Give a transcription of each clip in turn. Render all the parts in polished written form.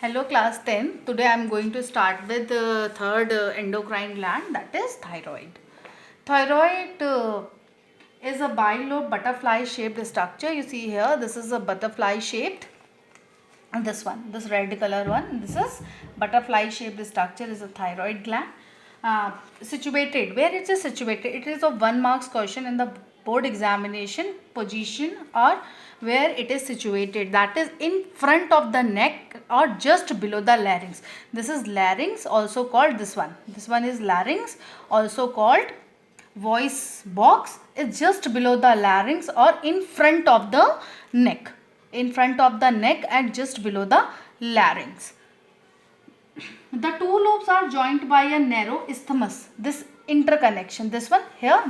Hello class 10. Today I am going to start with the third endocrine gland, that is thyroid. Thyroid is a bilobe butterfly shaped structure. You see here, this is a butterfly shaped, and this red color one, this is butterfly shaped structure, is a thyroid gland. Situated, where it is situated, it is a 1 marks question in the board examination. Position or where it is situated, that is in front of the neck or just below the larynx. This is larynx, also called this one is larynx, also called voice box. Is just below the larynx or in front of the neck, and just below the larynx. The two lobes are joined by a narrow isthmus. This interconnection, this one here,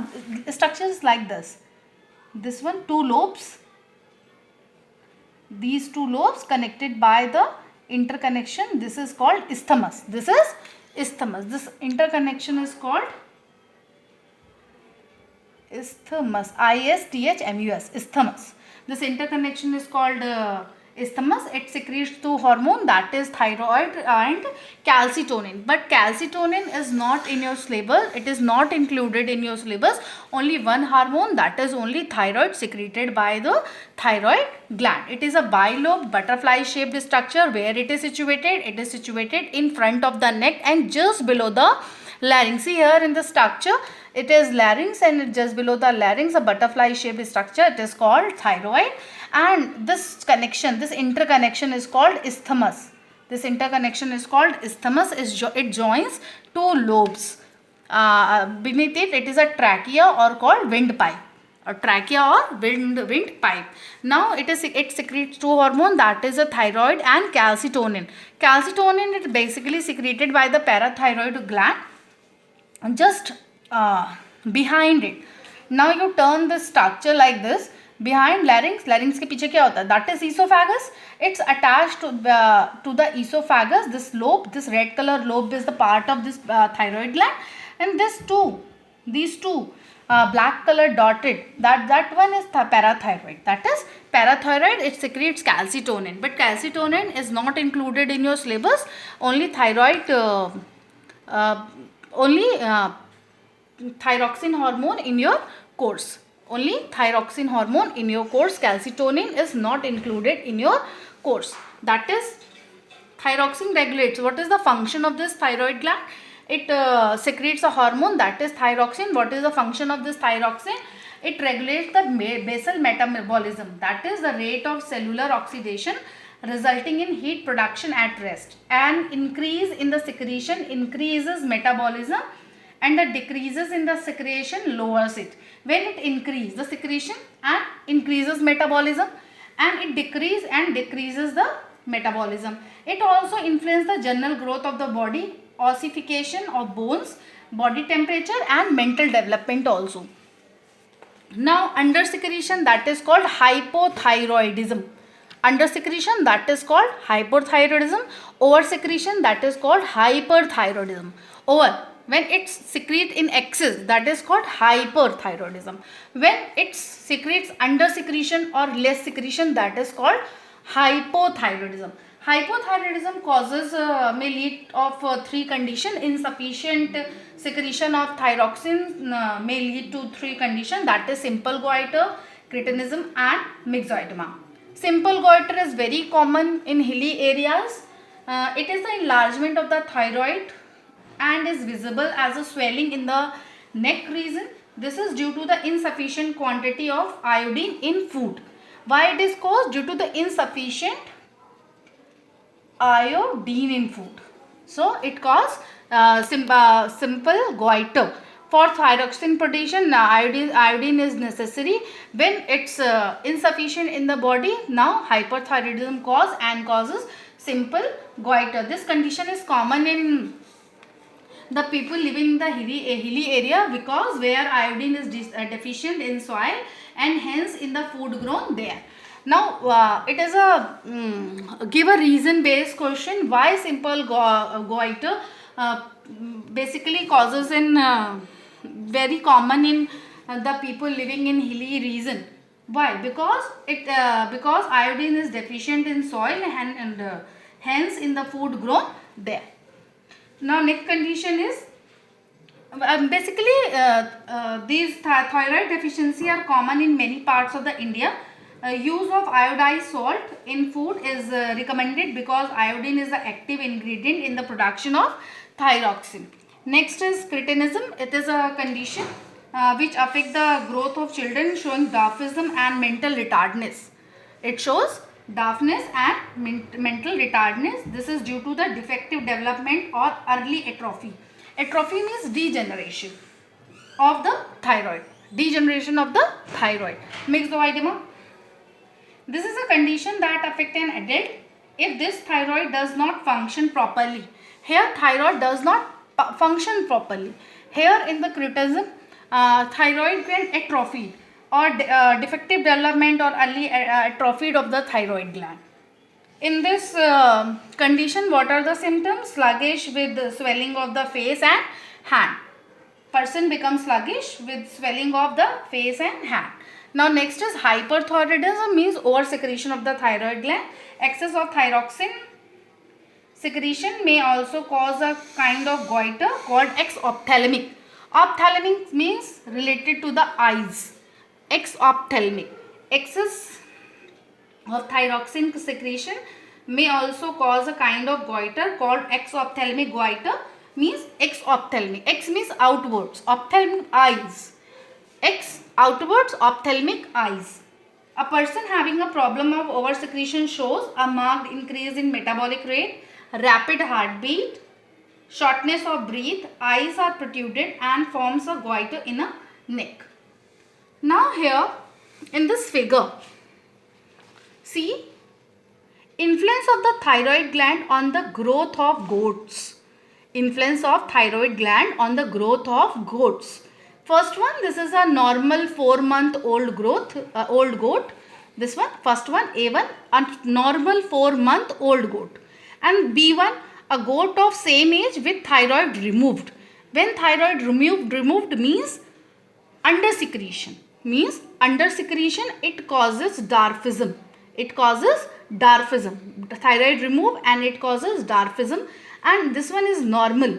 structure is like this. This one, two lobes. These two lobes connected by the interconnection. This is called isthmus. This is isthmus. This interconnection is called isthmus. I-S-T-H-M-U-S. Isthmus. This interconnection is called isthmus. It secretes two hormone, that is thyroid and calcitonin. But calcitonin is not in your syllabus. It is not included in your syllabus. Only one hormone, that is only thyroid, secreted by the thyroid gland. It is a bilobe butterfly shaped structure. Where it is situated? It is situated in front of the neck and just below the larynx. See here in the structure, it is larynx, and just below the larynx a butterfly shaped structure. It is called thyroid, and this interconnection is called isthmus. This interconnection is called isthmus. It joins two lobes. Beneath it, it is a trachea or called windpipe. A trachea or windpipe. Now it secretes two hormone, that is a thyroid and calcitonin. Calcitonin is basically secreted by the parathyroid gland. Just behind it. Now you turn this structure like this. Behind larynx के पीछे क्या होता है? That is esophagus. It's attached to the esophagus. This lobe, this red color lobe, is the part of this thyroid gland, and these two black color dotted, that one is parathyroid. That is parathyroid. It secretes calcitonin, but calcitonin is not included in your syllabus. Only thyroid. Thyroxine hormone in your course. Only thyroxine hormone in your course. Calcitonin is not included in your course. That is, thyroxine regulates. What is the function of this thyroid gland? It secretes a hormone, that is thyroxine. What is the function of this thyroxine? It regulates the basal metabolism, that is the rate of cellular oxidation resulting in heat production at rest. An increase in the secretion increases metabolism, and the decreases in the secretion lowers it. When it increases the secretion and increases metabolism, and it decreases the metabolism. It also influences the general growth of the body, ossification of bones, body temperature, and mental development also. Now under secretion, that is called hypothyroidism. Under secretion, that is called hypothyroidism. Over secretion, that is called hyperthyroidism. Over, when it secretes in excess, that is called hyperthyroidism. When it secretes under secretion or less secretion, that is called hypothyroidism. Hypothyroidism causes may lead of three conditions. Insufficient secretion of thyroxine may lead to three conditions, that is simple goiter, cretinism, and myxoedema. Simple goiter is very common in hilly areas. It is the enlargement of the thyroid and is visible as a swelling in the neck region. This is due to the insufficient quantity of iodine in food. Why it is caused? Due to the insufficient iodine in food. So it causes simple goiter. For thyroxine production, iodine is necessary. When it's insufficient in the body, now hyperthyroidism causes simple goiter. This condition is common in the people living in the hilly area, because where iodine is deficient in soil, and hence in the food grown there. Now it is a give a reason based question. Why simple goiter basically causes in very common in the people living in hilly region. Why? Because iodine is deficient in soil, and hence in the food grown there. Now next condition is these thyroid deficiency are common in many parts of the India. Use of iodized salt in food is recommended because iodine is the active ingredient in the production of thyroxine. Next is cretinism. It is a condition which affect the growth of children, showing dwarfism and mental retardedness. It shows deafness and mental retardedness. This is due to the defective development or early atrophy. Atrophy means degeneration of the thyroid. Degeneration of the thyroid. Mixed oedema. This is a condition that affects an adult if this thyroid does not function properly. Here thyroid does not function properly. Here in the criticism, thyroid gland atrophied or defective development or early atrophied of the thyroid gland. In this condition, what are the symptoms? Sluggish with swelling of the face and hand. Person becomes sluggish with swelling of the face and hand. Now next is hyperthyroidism, means over secretion of the thyroid gland. Excess of thyroxine secretion may also cause a kind of goiter called exophthalmic. Ophthalmic means related to the eyes. Exophthalmic. Excess of thyroxine secretion may also cause a kind of goiter called exophthalmic goiter, means exophthalmic. X means outwards, ophthalmic eyes. X outwards, ophthalmic eyes. A person having a problem of oversecretion shows a marked increase in metabolic rate, rapid heartbeat, shortness of breath, eyes are protruded and forms a goiter in a neck. Now here in this figure, see influence of the thyroid gland on the growth of goats. Influence of thyroid gland on the growth of goats. First one, this is a normal 4-month-old old goat. This one, first one, A1, a normal 4-month-old goat. And B1, a goat of same age with thyroid removed. When thyroid removed means under secretion. Means under secretion, it causes dwarfism. It causes dwarfism. The thyroid removed and it causes dwarfism. And this one is normal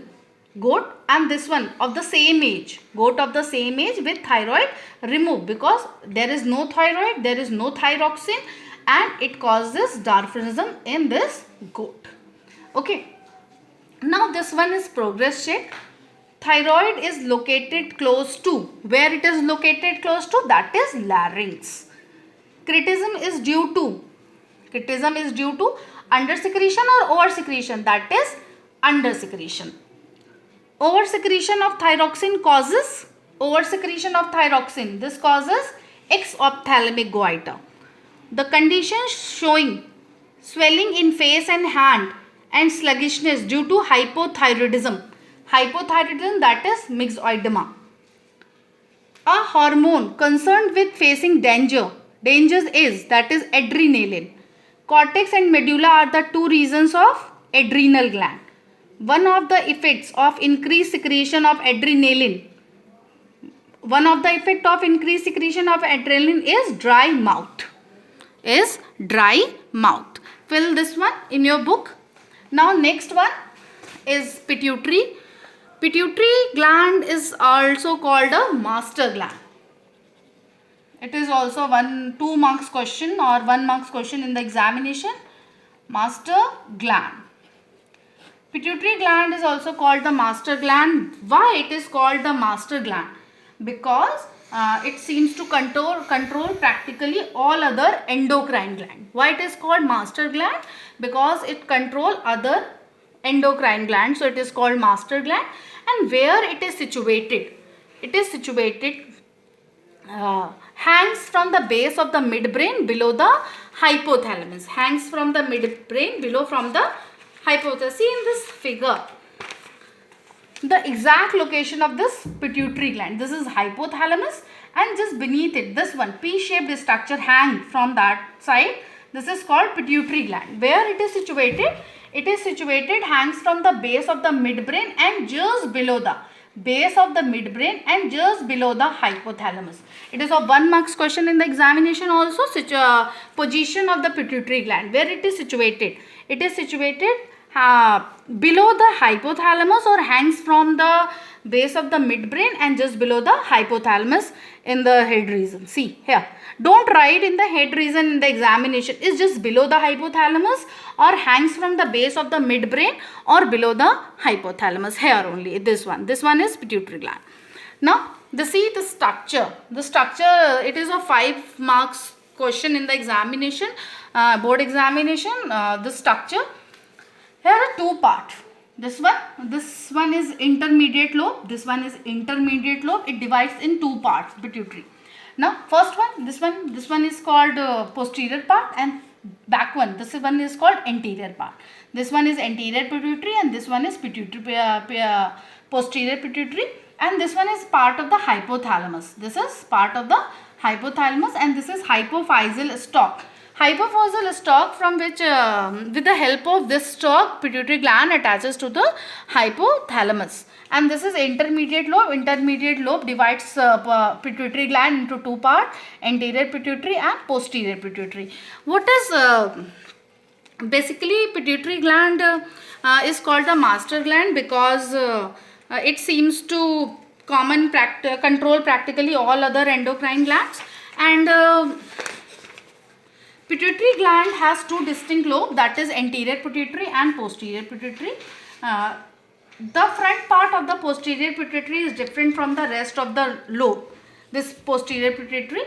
goat, and this one of the same age, goat of the same age with thyroid removed, because there is no thyroid, there is no thyroxine, and it causes dwarfism in this goat. Okay. Now this one is progress check. Thyroid is located close to, where it is located close to, that is larynx. Criticism is due to under secretion or over secretion, that is under secretion. Over secretion of thyroxine causes this causes exophthalmic goiter. The condition showing swelling in face and hand and sluggishness due to hypothyroidism, that is mixed oedema. A hormone concerned with facing dangers is, that is adrenaline. Cortex and medulla are the two regions of adrenal gland. One of the effects of increased secretion of adrenaline is dry mouth. Fill this one in your book. Now next one is pituitary. Pituitary gland is also called a master gland. It is also 2 marks question or 1 marks question in the examination. Master gland. Pituitary gland is also called the master gland. Why it is called the master gland? Because it seems to control practically all other endocrine gland. Why it is called master gland? Because it controls other endocrine gland. So it is called master gland. And where it is situated? It is situated hangs from the base of the midbrain below the hypothalamus. Hangs from the midbrain below from the hypothalamus. See in this figure the exact location of this pituitary gland. This is hypothalamus, and just beneath it, this one P-shaped structure hang from that side. This is called pituitary gland. Where it is situated? It is situated hangs from the base of the midbrain and just below the base of the midbrain and just below the hypothalamus. It is a 1 marks question in the examination also. Position of the pituitary gland, where it is situated. It is situated below the hypothalamus or hangs from the base of the midbrain and just below the hypothalamus in the head region. See here, don't write in the head region in the examination. It's just below the hypothalamus or hangs from the base of the midbrain or below the hypothalamus. Here only this one is pituitary gland. Now the structure. The structure, it is a 5 marks question in the examination, board examination. The structure, here are 2 parts. This one is intermediate lobe. This one is intermediate lobe. It divides in 2 parts, pituitary. Now first one, this one is called posterior part, and back one, this one is called anterior part. This one is anterior pituitary and this one is pituitary, posterior pituitary, and this one is part of the hypothalamus. This is part of the hypothalamus and this is hypophyseal stalk. Hypophyseal stalk, from which with the help of this stalk pituitary gland attaches to the hypothalamus. And this is intermediate lobe. Intermediate lobe divides pituitary gland into 2 parts, anterior pituitary and posterior pituitary. What is basically pituitary gland is called the master gland because it seems to control practically all other endocrine glands. And pituitary gland has 2 distinct lobes, that is anterior pituitary and posterior pituitary. The front part of the posterior pituitary is different from the rest of the lobe. This posterior pituitary,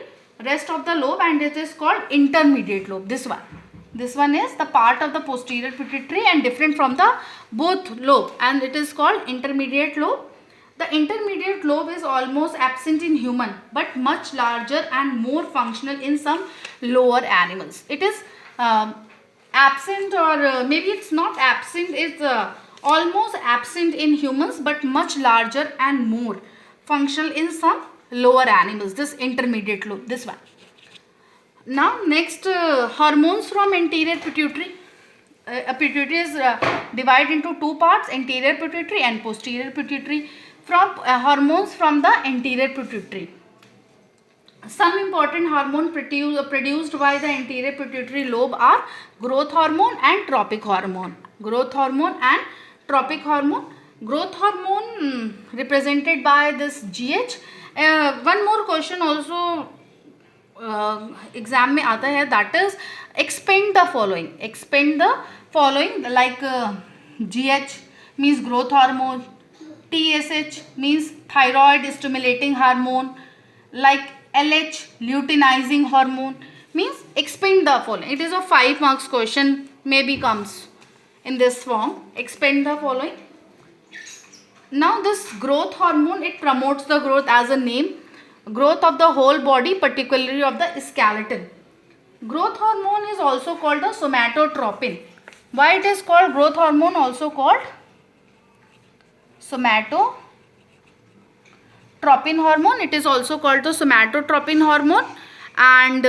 rest of the lobe, and it is called intermediate lobe. This one is the part of the posterior pituitary and different from the both lobe, and it is called intermediate lobe. The intermediate lobe is almost absent in human but much larger and more functional in some lower animals. It is absent, or maybe it's not absent, it's almost absent in humans but much larger and more functional in some lower animals. This intermediate lobe, this one. Now next, hormones from anterior pituitary. Pituitary is divided into 2 parts, anterior pituitary and posterior pituitary. From hormones from the anterior pituitary. Some important hormones produced by the anterior pituitary lobe are growth hormone and tropic hormone. Growth hormone and tropic hormone. Growth hormone represented by this GH. One more question also exam में आता है, that is expand the following. Expand the following, like GH means growth hormone, TSH means thyroid stimulating hormone, like LH luteinizing hormone, means expand the following. It is a 5 marks question, maybe comes in this form. Expand the following. Now this growth hormone, it promotes the growth, as a name, growth of the whole body, particularly of the skeleton. Growth hormone is also called the somatotropin. Why it is called growth hormone, also called somatotropin hormone? It is also called the somatotropin hormone. And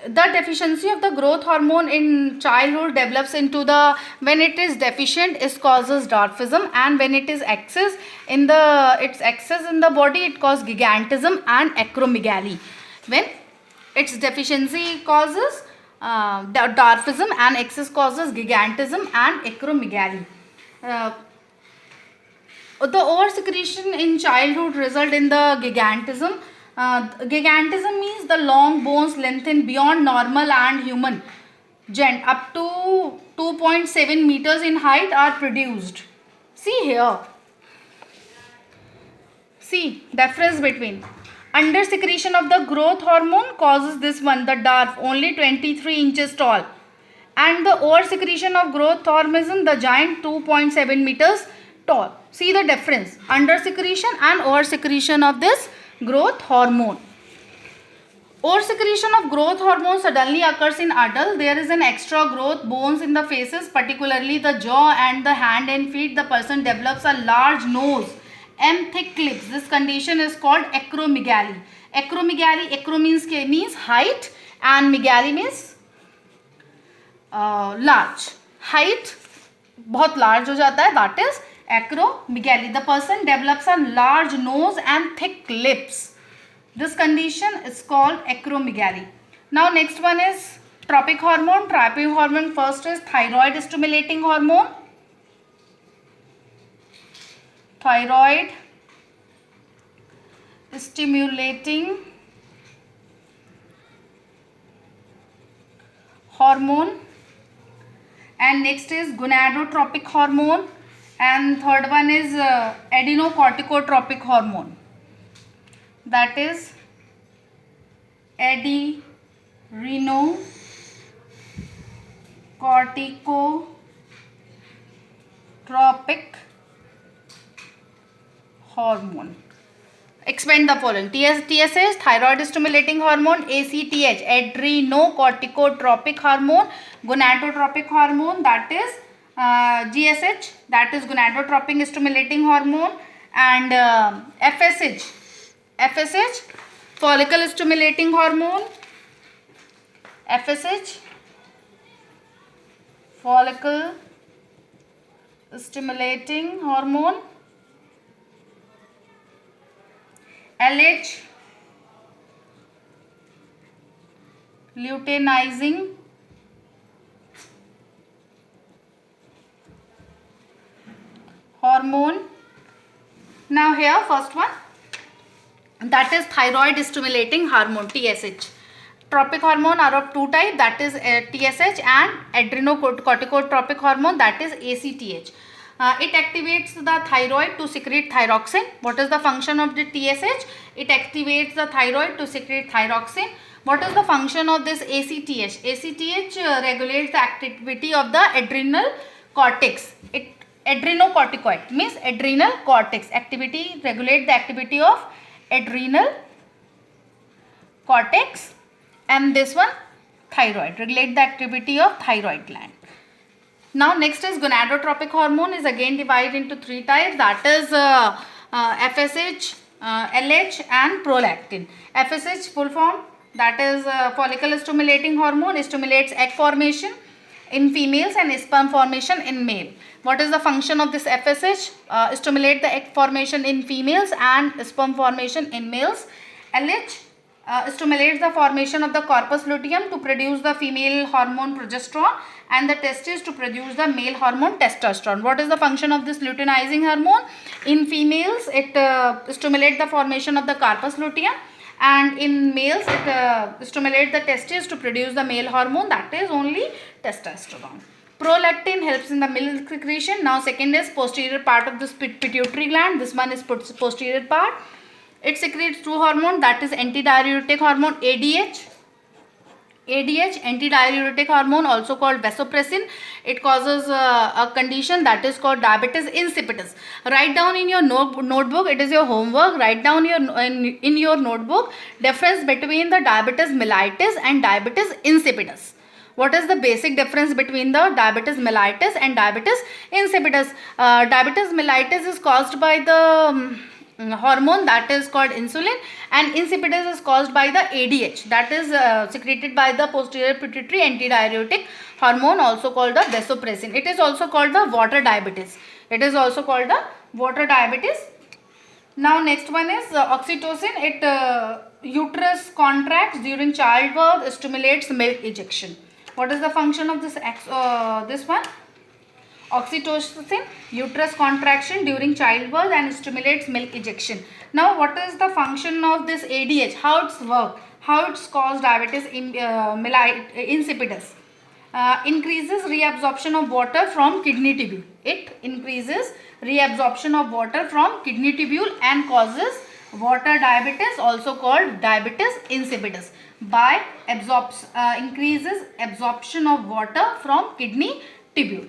the deficiency of the growth hormone in childhood develops into the, when it is deficient, it causes dwarfism, and when it is excess in the body, it causes gigantism and acromegaly. When its deficiency causes dwarfism and excess causes gigantism and acromegaly. The oversecretion in childhood result in the gigantism. Gigantism means the long bones lengthen beyond normal and human gent, up to 2.7 meters in height are produced. See here. See difference between under secretion of the growth hormone causes this one, the dwarf, only 23 inches tall, and the over secretion of growth hormone, the giant, 2.7 meters tall. See the difference, under secretion and over secretion of this growth hormone. Over secretion of growth hormone suddenly occurs in adult. There is an extra growth bones in the faces, particularly the jaw and the hand and feet. The person develops a large nose and thick lips. This condition is called acromegaly. Acromegaly, acro means height and megaly means large. Height बहुत large हो जाता है, that is acromegaly. The person develops a large nose and thick lips. This condition is called acromegaly. Now next one is tropic hormone. Tropic hormone first is thyroid stimulating hormone. Thyroid stimulating hormone, and next is gonadotropic hormone, and third one is adrenocorticotropic hormone, that is adrenocorticotropic hormone. Expand the following. TSH, thyroid stimulating hormone. ACTH, adrenocorticotropic hormone. Gonadotropic hormone, that is GSH, that is gonadotropic stimulating hormone. And FSH, follicle stimulating hormone. FSH, follicle stimulating hormone. LH, luteinizing hormone. Now here first one, that is thyroid stimulating hormone, TSH. Tropic hormone are of two types, that is TSH and adrenocorticotropic hormone, that is ACTH. It activates the thyroid to secrete thyroxine. What is the function of the TSH? It activates the thyroid to secrete thyroxine. What is the function of this ACTH? ACTH regulates the activity of the adrenal cortex. Adrenocorticoid means adrenal cortex activity, regulate the activity of adrenal cortex, and this one thyroid, regulate the activity of thyroid gland. Now next is gonadotropic hormone, is again divided into three types, that is FSH, LH and prolactin. FSH full form, that is follicle stimulating hormone, stimulates egg formation in females and sperm formation in male. What is the function of this FSH? Stimulate the egg formation in females and sperm formation in males. LH stimulates the formation of the corpus luteum to produce the female hormone progesterone, and the testes to produce the male hormone testosterone. What is the function of this luteinizing hormone? In females, it stimulates the formation of the corpus luteum, and in males, it stimulates the testes to produce the male hormone, that is only testosterone. Prolactin helps in the milk secretion. Now second is posterior part of this pituitary gland. This one is posterior part. It secretes two hormone, that is antidiuretic hormone ADH. ADH, antidiuretic hormone, also called vasopressin. It causes a condition that is called diabetes insipidus. Write down in your notebook, it is your homework. Write down in your notebook difference between the diabetes mellitus and diabetes insipidus. What is the basic difference between the diabetes mellitus and diabetes insipidus? Diabetes mellitus is caused by the hormone that is called insulin, and insipidus is caused by the ADH, that is secreted by the posterior pituitary antidiuretic hormone, also called the vasopressin. It is also called the water diabetes. It is also called the water diabetes. Now next one is oxytocin. It uterus contracts during childbirth, stimulates milk ejection. What is the function of this one? Oxytocin, uterus contraction during childbirth and stimulates milk ejection. Now what is the function of this ADH? How it's work? How it's caused diabetes insipidus? Increases reabsorption of water from kidney tubule. It increases reabsorption of water from kidney tubule and causes water diabetes, also called diabetes insipidus, by increases absorption of water from kidney tubule.